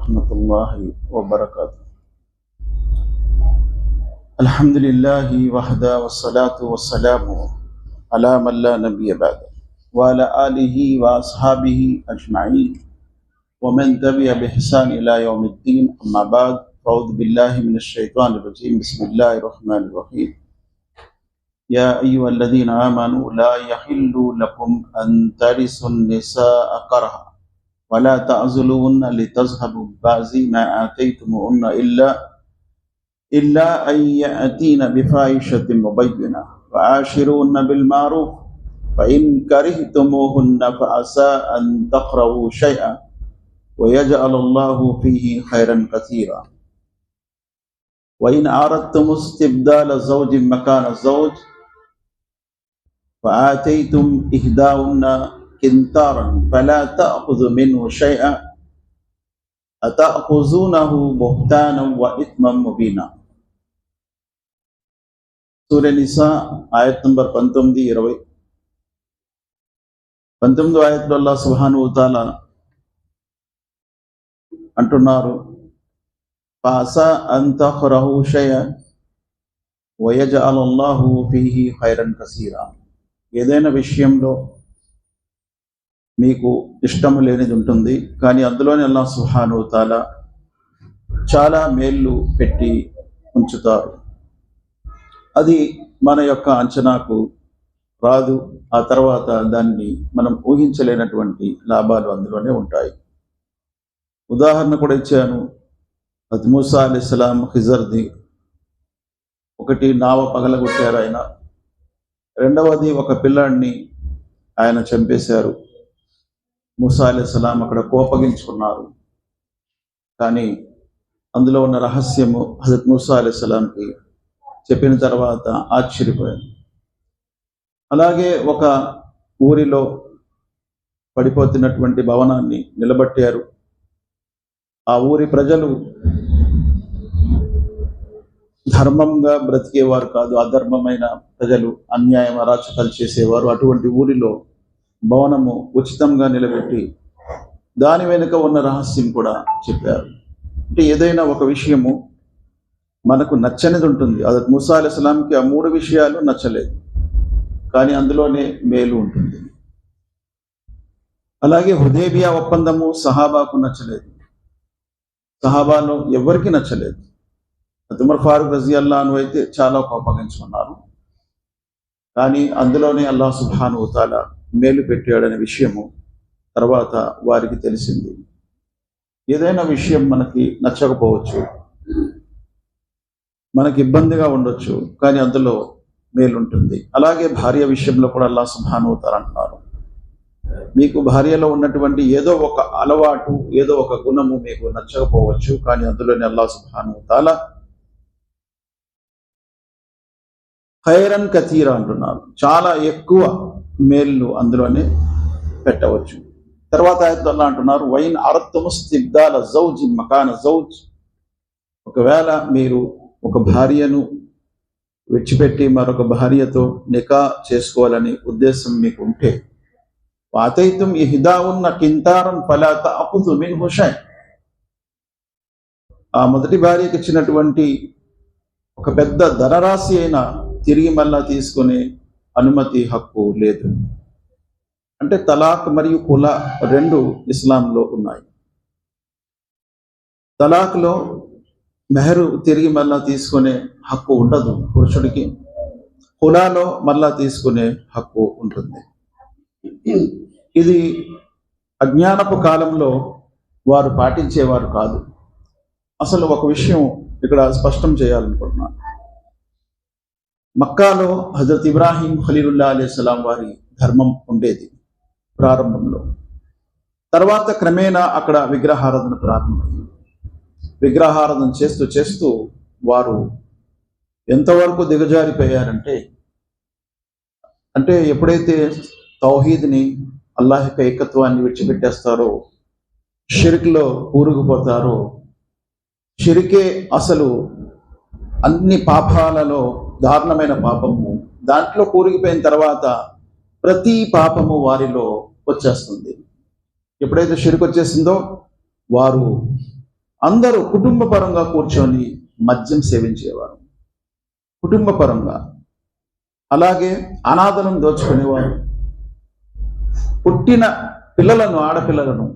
ورحمة الله وبركاته. الحمد لله وحده والصلاة والسلام على من لا نبي بعد وعلى آله وأصحابه أجمعين ومن تبع بإحسان إلى يوم الدين. أما بعد، أعوذ بالله من الشيطان الرجيم. بسم الله الرحمن الرحيم. يا أيها الذين آمنوا لا يحل لكم أن ترثوا النساء كرها ولا تعزلوهن لتذهبوا بعض ما آتيتموهن إلا أن يأتين بفاحشة مبينة وعاشروهن بالمعروف فإن كرهتموهن فعسى أن تكرهوا شيئا ويجعل الله فيه خيرا كثيرا. وإن أردتم استبدال زوج مكان زوج فآتيتم إحداهن قنطارا فلا تأخذوا منه شيئا أتأخذونه بهتانا وإثما مبينا. సూర్య నిసా ఆయత్ నంబర్ 19-20. 19వ ఆయత్లో అల్లాహ్ సుబ్హానహు వ తఆలా అంటున్నారు, ఫఅసా అన్ తక్రహు షైఅన్ వయజఅలల్లాహు ఫీహి ఖైరన్ కసీరా. ఏదైనా విషయంలో మీకు ఇష్టం లేనిది ఉంటుంది, కానీ అందులోనే అల్లాహ్ సుబ్హానహు వ తఆలా చాలా మేళ్ళు పెట్టి ఉంచుతారు. అది మన యొక్క అంచనాకు రాదు. ఆ తర్వాత దాన్ని మనం ఊహించలేనటువంటి లాభాలు అందులోనే ఉంటాయి. ఉదాహరణ కూడా ఇచ్చాను. హజ్రత్ మూసా అలైహిస్సలాం ఖిజర్ది ఒకటి నావ పగలగొట్టారు ఆయన, రెండవది ఒక పిల్లాడిని ఆయన చంపేశారు. మూసా అలైహిస్సలాం అక్కడ కోపగించుకున్నారు, కానీ అందులో ఉన్న రహస్యము హజరత్ మూసా అలైహిస్సలాంకి చెప్పిన తర్వాత ఆశ్చర్యపోయారు. అలాగే ఒక ఊరిలో పడిపోతున్నటువంటి భవనాన్ని నిలబెట్టారు. ఆ ఊరి ప్రజలు ధర్మంగా బ్రతికేవారు కాదు, అధర్మమైన ప్రజలు, అన్యాయం అరాచకాలు చేసేవారు. అటువంటి ఊరిలో భవనము ఉచితంగా నిలబెట్టి దాని వెనుక ఉన్న రహస్యం కూడా చెప్పారు. అంటే ఏదైనా ఒక విషయము మనకు నచ్చనిది ఉంటుంది. హజరత్ మూసా అలైహిస్సలాంకి ఆ 3 విషయాలు నచ్చలేదు, కానీ అందులోనే మేలు ఉంటుంది. అలాగే హుదైబియా ఒప్పందము సహాబాకు నచ్చలేదు, సహాబాలో ఎవరికి నచ్చలేదు. ఉమర్ ఫారూక్ రజియల్లాహు అన్హు అయితే చాలా కోపగించుకున్నారు, కానీ అందులోనే అల్లాహ్ సుబ్హానహు వ తఆలా మేలు పెట్టాడనే విషయము తర్వాత వారికి తెలిసింది. ఏదైనా విషయం మనకి నచ్చకపోవచ్చు, మనకి ఇబ్బందిగా ఉండొచ్చు, కానీ అందులో మేలుంటుంది. అలాగే భార్య విషయంలో కూడా అల్లాహ్ సుబ్హానహు వ తఆలా అంటున్నారు, మీకు భార్యలో ఉన్నటువంటి ఏదో ఒక అలవాటు, ఏదో ఒక గుణము మీకు నచ్చకపోవచ్చు, కానీ అందులోనే అల్లాహ్ సుబ్హానహు వ తఆలా ఖైరన్ కతీరా అంటున్నారు. చాలా ఎక్కువ మేలు అందులోనే పెట్టవచ్చు. తర్వాత ఆయతలో అల్లాహ్ అంటున్నారు, వైన్ అరద్తుము ఇస్తిబ్దాల జౌజ్ మకాన జౌజ్. ఒకవేళ మీరు ఒక భార్యను విడిచిపెట్టి మరొక భార్యతో నికా చేసుకోవాలని ఉద్దేశం మీకు ఉంటే, వాతైతుం ఇహ్దాహున్న కింతారన్ ఫలా తఅఖుజు మిన్హు షై. ఆ మొదటి భార్యకి ఇచ్చినటువంటి ఒక పెద్ద ధనరాశి అయినా తిరిగి మళ్ళా తీసుకునే అనుమతి, హక్కు లేదు. అంటే తలాక్ మరియు ఖులా 2 ఇస్లాంలో ఉన్నాయి. తలాక్లో మెహరు తిరిగి మళ్ళా తీసుకునే హక్కు ఉండదు పురుషుడికి, ఖులాలో మళ్ళా తీసుకునే హక్కు ఉంటుంది. ఇది అజ్ఞానపు కాలంలో వారు పాటించేవారు కాదు. అసలు ఒక విషయం ఇక్కడ స్పష్టం చేయాలనుకుంటున్నాను. మక్కాలో హజరత్ ఇబ్రాహీం ఖలీలుల్లాహ్ అలైహిస్సలాం వారి ధర్మం ఉండేది ప్రారంభంలో. తర్వాత క్రమేణా అక్కడ విగ్రహారాధన ప్రారంభమైంది. విగ్రహారాధన చేస్తూ చేస్తూ వారు ఎంతవరకు దిగజారిపోయారంటే, ఎప్పుడైతే తౌహీద్ని, అల్లాహ్ యొక్క ఏకత్వాన్ని విడిచిపెట్టేస్తారో, షిర్క్లో కూరుకుపోతారో, షిర్కే అసలు అన్ని పాపాలలో దారుణమైన పాపము. దాంట్లో కూరుకుపోయిన తర్వాత ప్రతి పాపము వారిలో వచ్చేస్తుంది. ఎప్పుడైతే షిర్క్ వచ్చేసిందో వారు అందరూ కుటుంబ పరంగా కూర్చొని మద్యం సేవించేవారు, కుటుంబ పరంగా. అలాగే అనాథలను దోచుకునేవారు, పుట్టిన పిల్లలను, ఆడపిల్లలను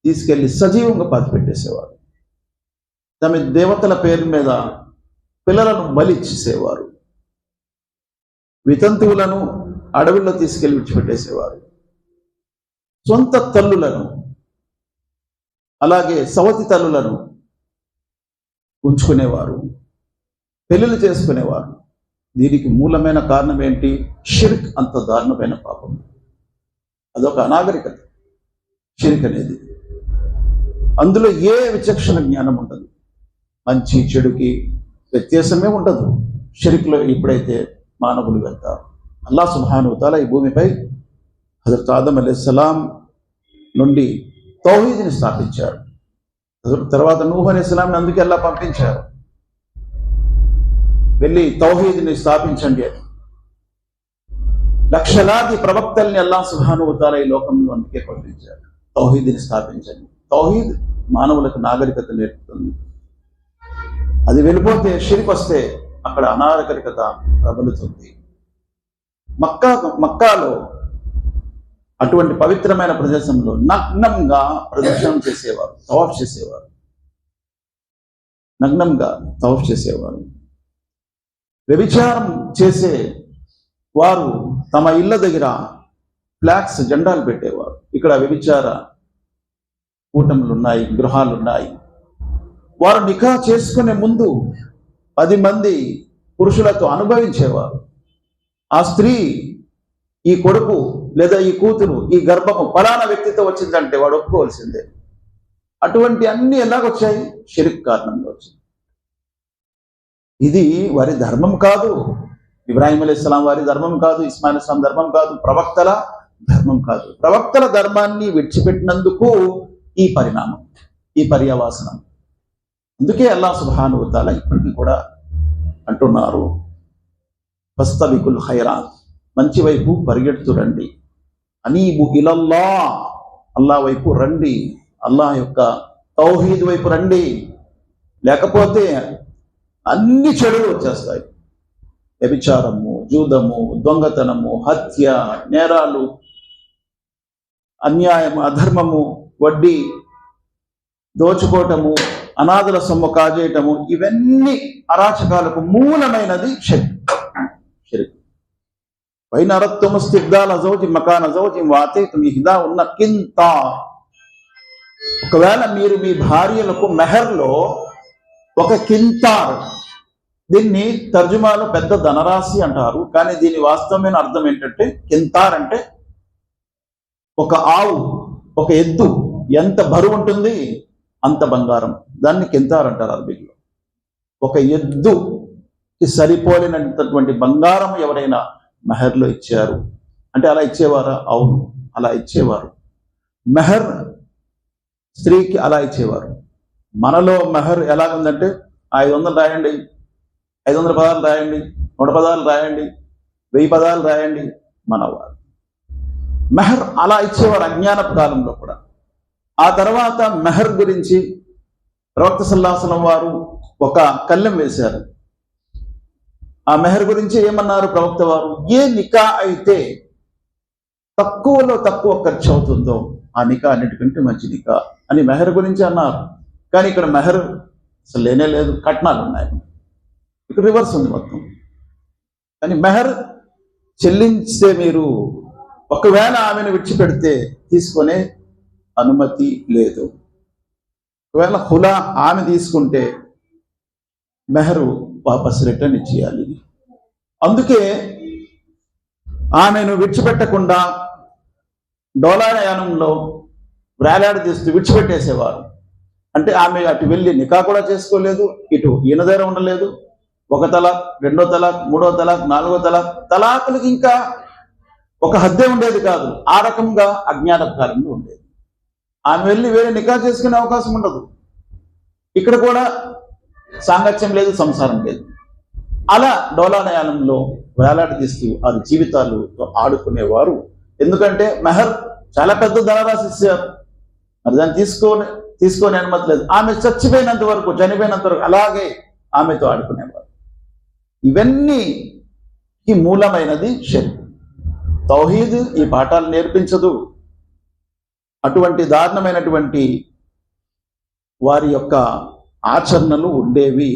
తీసుకెళ్లి సజీవంగా పాతిపెట్టేసేవారు. తమ దేవతల పేరు మీద పిల్లలను బలి ఇచ్చేసేవారు. వితంతువులను అడవుల్లో తీసుకెళ్లి విడిచిపెట్టేసేవారు. సొంత తల్లులను, అలాగే సవతి తల్లులను ఉంచుకునేవారు, పెళ్లిళ్ళు చేసుకునేవారు. దీనికి మూలమైన కారణం ఏంటి? షిర్క్. అంత దారుణమైన పాపం, అదొక అనాగరికత షిర్క్ అనేది. అందులో ఏ విచక్షణ జ్ఞానం ఉండదు, మంచి చెడుకి వ్యత్యాసమే ఉండదు. షిర్క్లో ఎప్పుడైతే మానవులు వెళ్తారు, అల్లాహ్ సుబ్హానహు వ తఆలా ఈ భూమిపై హజరత్ ఆదం అలైహిస్సలాం నుండి తౌహీద్ని స్థాపించారు. తర్వాత నూహ్ అలైహిస్సలాంని అందుకే అల్లాహ్ పంపించారు, వెళ్ళి తౌహీద్ని స్థాపించండి అని. లక్షలాది ప్రవక్తల్ని అల్లాహ్ సుబ్హానహు వ తఆలా ఈ లోకంలో అందుకే పంపించారు, తౌహీద్ని స్థాపించండి. తౌహీద్ మానవులకు నాగరికత నేర్పుతుంది. అది వెళ్ళిపోతే, షిర్క్ వస్తే అక్కడ అనాగరికత ప్రబలుతుంది. మక్కాలో అటువంటి పవిత్రమైన ప్రదేశంలో నగ్నంగా ప్రదక్షిణం చేసేవారు, తవాఫ్ చేసేవారు, నగ్నంగా తవాఫ్ చేసేవారు. వ్యభిచారం చేసే వారు తమ ఇళ్ళ దగ్గర ఫ్లాగ్స్, జెండాలు పెట్టేవారు. ఇక్కడ వ్యభిచార కూటములు ఉన్నాయి, గృహాలు ఉన్నాయి. వారు నికా చేసుకునే ముందు 10 మంది పురుషులతో అనుభవించేవారు. ఆ స్త్రీ, ఈ కొడుకు లేదా ఈ కూతురు, ఈ గర్భము ఫలానా వ్యక్తితో వచ్చిందంటే వాడు ఒప్పుకోవాల్సిందే. అటువంటి అన్ని ఎలాగొచ్చాయి? షిర్క్ కారణంగా వచ్చింది. ఇది వారి ధర్మం కాదు, ఇబ్రాహీం అలైహిస్సలాం వారి ధర్మం కాదు, ఇస్మాయిల్ అలైహిస్సలాం ధర్మం కాదు, ప్రవక్తల ధర్మం కాదు. ప్రవక్తల ధర్మాన్ని విడిచిపెట్టినందుకు ఈ పరిణామం, ఈ పర్యవసానం. అందుకే అల్లాహ్ సుబ్హానహు వ తఆలా ఇప్పటికీ కూడా అంటున్నారు, ఫస్తబికుల్ ఖైరాత్, మంచి వైపు పరిగెడుతురండి. అనీబు ఇలల్లాహ్, అల్లాహ్ వైపు రండి, అల్లాహ్ యొక్క తౌహీద్ వైపు రండి. లేకపోతే అన్ని చెడులు వచ్చేస్తాయి. వ్యభిచారము, జూదము, దొంగతనము, హత్య, నేరాలు, అన్యాయం, అధర్మము, వడ్డీ, దోచుకోవటము, అనాథల సొమ్ము కాజేయటము, ఇవన్నీ అరాచకాలకు మూలమైనది షిర్క్. వైన అరద్తుమ్ ఇస్తిబ్దాల జౌజి మకాన జౌజి వాతైతుమ్ ఇహ్దా ఉన్న కింతార్. ఒకవేళ మీరు మీ భార్యలకు మెహర్లో ఒక కింతార్, దీన్ని తర్జుమాలో పెద్ద ధనరాశి అంటారు, కానీ దీని వాస్తవమైన అర్థం ఏంటంటే, కింతార్ అంటే ఒక ఆవు, ఒక ఎద్దు ఎంత బరువు ఉంటుంది అంత బంగారం, దాన్ని కింతార్ అంటారు అరబీలో. ఒక ఎద్దుకి సరిపోలినటువంటి బంగారం ఎవరైనా మెహర్లో ఇచ్చారు అంటే అలా ఇచ్చేవారా? అవును, అలా ఇచ్చేవారు. మెహర్ స్త్రీకి అలా ఇచ్చేవారు. మనలో మెహర్ ఎలాగుందంటే 500 రాయండి, 500 పదాలు రాయండి, 100 పదాలు రాయండి, 1000 పదాలు రాయండి. మనవారు మెహర్ అలా ఇచ్చేవారు అజ్ఞానపు కాలంలో కూడా. ఆ తర్వాత మెహర్ గురించి ప్రవక్త సల్లల్లాహు అలైహి వసల్లం వారు ఒక కళ్ళెం వేశారు. ఆ మెహర్ గురించి ఏమన్నారు ప్రవక్త వారు? ఏ నికా అయితే తక్కువలో తక్కువ ఖర్చు అవుతుందో ఆ నికా అన్నిటికంటే మంచి నికా అని మెహర్ గురించి అన్నారు. కానీ ఇక్కడ మెహర్ అసలు లేనే లేదు, కట్నాలు ఉన్నాయి. ఇక్కడ రివర్స్ ఉంది మొత్తం. కానీ మెహర్ చెల్లించే మీరు ఒకవేళ ఆమెను విడిచిపెడితే తీసుకునే అనుమతి లేదు. ఒకవేళ హులా ఆమె తీసుకుంటే మెహరు వాపస్ రిటర్న్ ఇచ్చేయాలి. అందుకే ఆమెను విడిచిపెట్టకుండా డోలాయానంలో వేలాడదీస్తూ విడిచిపెట్టేసేవారు. అంటే ఆమె అటు వెళ్ళి నికా కూడా చేసుకోలేదు, ఇటు ఈయన దగ్గర ఉండలేదు. 1 తలాక్, 2వ తలాక్, 3వ తలాక్, 4వ తలాక్, తలాకులకి ఇంకా ఒక హద్దే ఉండేది కాదు. ఆ రకంగా అజ్ఞానపు కాలంలో ఉండేది. ఆమె వెళ్ళి వేరే నికా చేసుకునే అవకాశం ఉండదు. ఇక్కడ కూడా సాంగత్యం లేదు, సంసారం లేదు. అలా డోలానయానంలో వేలాడదీస్తూ అది జీవితాలతో ఆడుకునేవారు. ఎందుకంటే మెహర్ చాలా పెద్ద ధనరాశి ఇచ్చారు, మరి దాన్ని తీసుకొని అనుమతి లేదు. ఆమె చనిపోయినంత వరకు అలాగే ఆమెతో ఆడుకునేవారు. ఇవన్నీ ఈ మూలమైనది షిర్క్. తౌహీద్ ఈ పాఠాలు నేర్పించదు. అటువంటి దారుణమైనటువంటి వారి యొక్క ఆచరణలు ఉండేవి.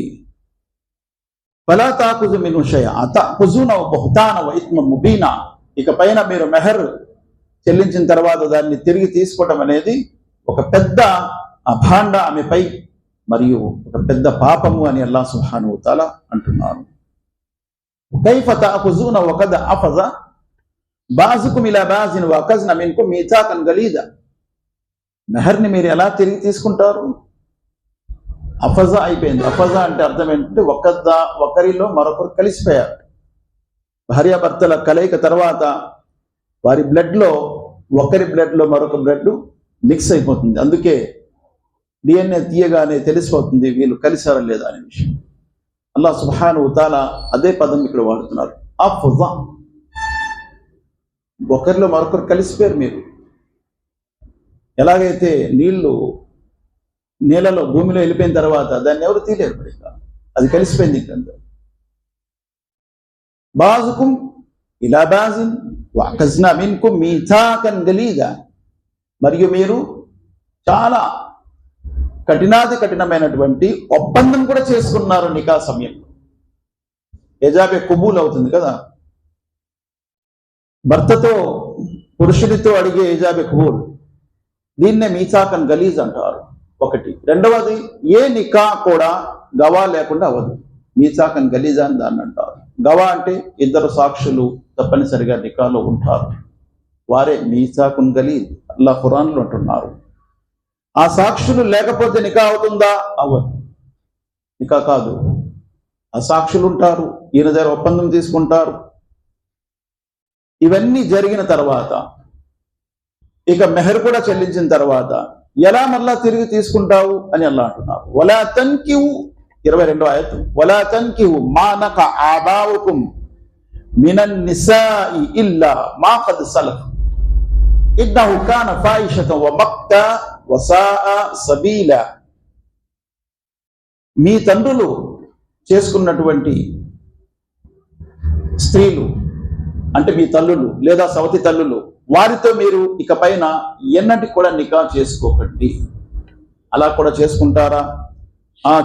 ఫలా తాఖుజు మిన్హు షైఅ అతఖుజూన బుహ్తాన వ ఇత్మ ముబీనా. ఇక పైన మీరు మెహర్ చెల్లించిన తర్వాత దాన్ని తిరిగి తీసుకోవడం అనేది ఒక పెద్ద అభాండ ఆమెపై మరియు ఒక పెద్ద పాపము అని అల్లాహ్ సుబ్హానహు వ తఆలా అంటున్నారు. కైఫ తఅఖుజూన వఖద్ అఫజ బాజుకుం ఇలా బాజిన్ వఅఖజ్న మిన్కుం మీతాకన్ గలీదా. మెహర్ని మీరు ఎలా తిరిగి తీసుకుంటారు? అఫజా అయిపోయింది. అఫజా అంటే అర్థం ఏంటంటే ఒకరిలో మరొకరు కలిసిపోయారు. భార్యాభర్తల కలయిక తర్వాత వారి బ్లడ్లో ఒకరి బ్లడ్లో మరొక బ్లడ్ మిక్స్ అయిపోతుంది. అందుకే డిఎన్ఏ తీయగానే తెలిసిపోతుంది వీళ్ళు కలిసారా లేదా అనే విషయం. అల్లాహ్ సుబ్హానహు వ తఆలా అదే పదం ఇక్కడ వాడుతున్నారు, అఫజా. ఒకరిలో మరొకరు కలిసిపోయారు. మీరు ఎలాగైతే నీళ్ళలో భూమిలో వెళ్ళిపోయిన తర్వాత దాన్ని ఎవరు తీయలేరు, అది కలిసిపోయింది. ఇంకంత బాజుకుం ఇలా బాజిన్ వఅఖజ్నా మిన్కుం మీతాకన్ గలీదా. మరియు మీరు చాలా కఠినమైనటువంటి ఒప్పందం కూడా చేసుకున్నారు నికా సమయంలో. ఎజాబే కుబూల్ అవుతుంది కదా, భర్తతో పురుషుడితో అడిగే ఎజాబే కుబూల్. దీన్నే మీసాకన్ గలీజ్ అంటారు. ఒకటి. రెండవది, ఏ నికా కూడా గవా లేకుండా అవ్వదు. మీసాకన్ గలీజ్ అని దాన్ని అంటారు. గవా అంటే ఇద్దరు సాక్షులు తప్పనిసరిగా నికాలో ఉంటారు, వారే మీసాకున్ గలీజ్. అల్లాహ్ ఖురాన్లో అంటున్నారు. ఆ సాక్షులు లేకపోతే నికా అవుతుందా? అవ్వదు, నికా కాదు. ఆ సాక్షులు ఉంటారు, ఈయన దగ్గర ఒప్పందం తీసుకుంటారు. ఇవన్నీ జరిగిన తర్వాత ఇక మెహర్ కూడా చెల్లించిన తర్వాత ఎలా మళ్ళా తిరిగి తీసుకుంటావు అని అల్లాహ్ అంటున్నారు. వలా తన్కిహు 22వ ఆయత్, వలా తన్కిహు మా నక ఆబావుకుం మినన్ నిసాయి ఇల్లా మా ఖద్ సలఫ్ ఇన్నహు కాన ఫాయిషతన్ వ మక్తా వ సాఅ సబీలా. మీ తండ్రులు చేసుకున్నటువంటి స్త్రీలు అంటే మీ తల్లులు లేదా సవతి తల్లులు, వారితో మీరు ఇక పైన ఎన్నటికి కూడా నికా చేసుకోకండి. అలా కూడా చేసుకుంటారా?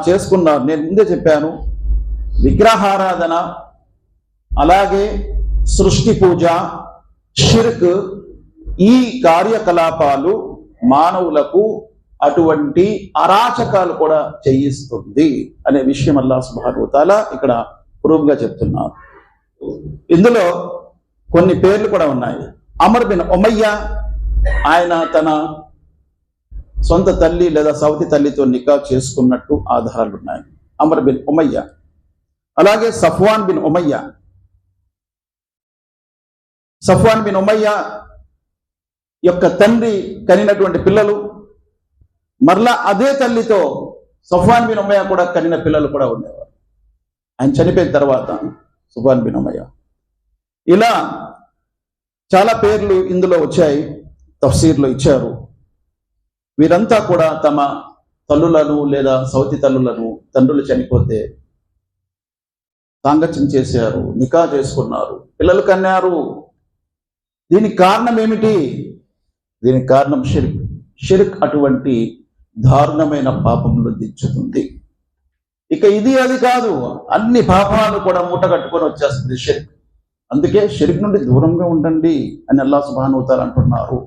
చేసుకున్నారు. నేను ముందే చెప్పాను, విగ్రహారాధన, అలాగే సృష్టి పూజ, షిర్క్, ఈ కార్యకలాపాలు మానవులకు అటువంటి అరాచకాలు కూడా చేయిస్తుంది అనే విషయం అల్లాహ్ సుబ్హానహు వ తఆలా ఇక్కడ ప్రూఫ్గా చెప్తున్నారు. ఇందులో కొన్ని పేర్లు కూడా ఉన్నాయి. అమర్ బిన్ ఉమయ్య, ఆయన తన సొంత తల్లి లేదా సవతి తల్లితో నికా చేసుకున్నట్టు ఆధారాలు ఉన్నాయి. అమర్ బిన్ ఉమయ్య. అలాగే సఫ్వాన్ బిన్ ఉమయ్య యొక్క తండ్రి కనినటువంటి పిల్లలు, మరలా అదే తల్లితో సఫ్వాన్ బిన్ ఉమయ్య కూడా కనిన పిల్లలు కూడా ఉండేవారు. ఆయన చనిపోయిన తర్వాత సఫ్వాన్ బిన్ ఉమయ్య. ఇలా చాలా పేర్లు ఇందులో వచ్చాయి, తఫ్సీర్లో ఇచ్చారు. వీరంతా కూడా తమ తల్లులను లేదా సవతి తల్లులను తండ్రులు చనిపోతే సాంగత్యం చేశారు, నికా చేసుకున్నారు, పిల్లలు కన్నారు. దీనికి కారణం ఏమిటి? దీనికి కారణం షిర్క్. షిర్క్ అటువంటి దారుణమైన పాపంలో దించుతుంది. ఇక ఇది అది కాదు, అన్ని పాపాలు కూడా మూట కట్టుకొని వచ్చేస్తుంది షిర్క్. అందుకే షిర్క్ నుండి దూరంగా ఉండండి అని అల్లాహ్ సుబ్హానహు వ తఆలా అంటున్నారు.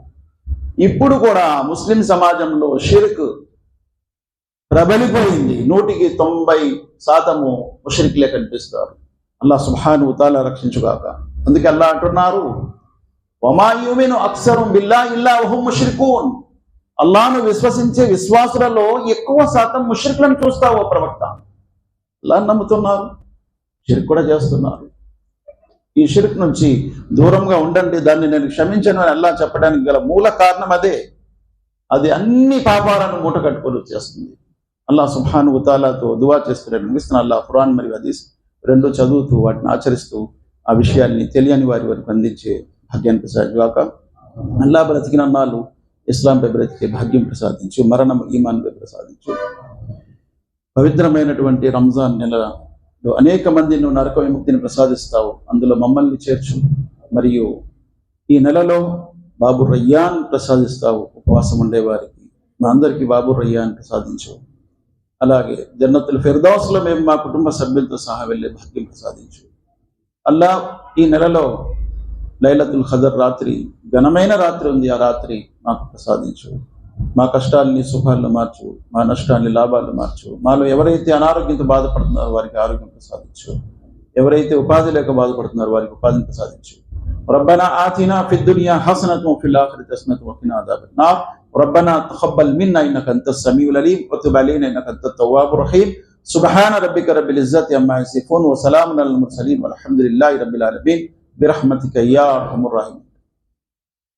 ఇప్పుడు కూడా ముస్లిం సమాజంలో షిర్క్ ప్రబలిపోయింది. 100% ముష్రిక్లే కనిపిస్తారు. అల్లాహ్ సుబ్హానహు వ తఆలా రక్షించుగాక. అందుకే అల్లాహ్ అంటున్నారు, వమా యుమిను అక్సరుం బిల్లాహి ఇల్లా వహుం ముష్రికూన్. అల్లాహ్ను విశ్వసించే విశ్వాసులలో ఎక్కువ శాతం ముష్రికులను చూస్తావు ఓ ప్రవక్త. అల్లాహ్ను నమ్ముతున్నారు, షిర్క్ కూడా చేస్తున్నారు. ఈ షిర్క్ నుంచి దూరంగా ఉండండి, దాన్ని నేను క్షమించను అని అల్లాహ్ చెప్పడానికి గల మూల కారణం అదే. అది అన్ని పాపాలను మూట కట్టుకొని వచ్చేస్తుంది. అల్లాహ్ సుబ్హానహు వ తఆలాతో దువా చేస్తున్నాను, ముగిస్తున్న అల్లాహ్ ఖురాన్ మరియు హదీస్ రెండు చదువుతూ వాటిని ఆచరిస్తూ ఆ విషయాన్ని తెలియని వారి వరకు అందించే భాగ్యాన్ని ప్రసాదించుగాక. అల్లాహ్ బ్రతికిన నాళ్ళు ఇస్లాంపై బ్రతికే భాగ్యం ప్రసాదించు, మరణం ఈమాన్పై ప్రసాదించు. పవిత్రమైనటువంటి రంజాన్ నెలలో అనేక మంది నువ్వు నరక విముక్తిని ప్రసాదిస్తావు, అందులో మమ్మల్ని చేర్చు. మరియు ఈ నెలలో బాబు రయ్యాన్ ప్రసాదిస్తావు, ఉపవాసం ఉండేవారికి మా అందరికీ బాబు రయ్యాన్ ప్రసాదించు. అలాగే జన్నతుల్ ఫిర్దౌస్లో మేము మా కుటుంబ సభ్యులతో సహా వెళ్ళే భాగ్యం ప్రసాదించు. అల్లా ఈ నెలలో లైలతుల్ ఖదర్ రాత్రి, ఘనమైన రాత్రి ఉంది, ఆ రాత్రి మాకు ప్రసాదించు. మా కష్టాలని సుఖాలను మార్చు, మా నష్టాన్ని లాభాలు మార్చు. మాలో ఎవరైతే అనారోగ్యంతో బాధపడుతున్నారో వారికి ఆరోగ్యం ప్రసాదించు, ఎవరైతే ఉపాధి లేక బాధపడుతున్నారో వారికి ఉపాధిని ప్రసాదించు. రబ్బనా ఆతినా ఫిద్ దునియా హసనతు వఫిల్ ఆఖిరతి హసనతు వఖినా అదాబన్ నార్. రబ్బనా తఖబ్బల్ మిన్నా ఇన్నక అంతస్ సమీఉల్ అలీం వతుబ్ అలైనా ఇన్నక అంతత్ తవ్వాబుర్ రహీం. సుబ్హాన రబ్బిక రబ్బిల్ ఇజ్జతి అమ్మా యసిఫూన్ వ సలామున్ అలల్ ముర్సలీన్ వల్హమ్దులిల్లాహి రబ్బిల్ ఆలమీన్ బిరహ్మతిక యా అర్హమర్ రహీమ్.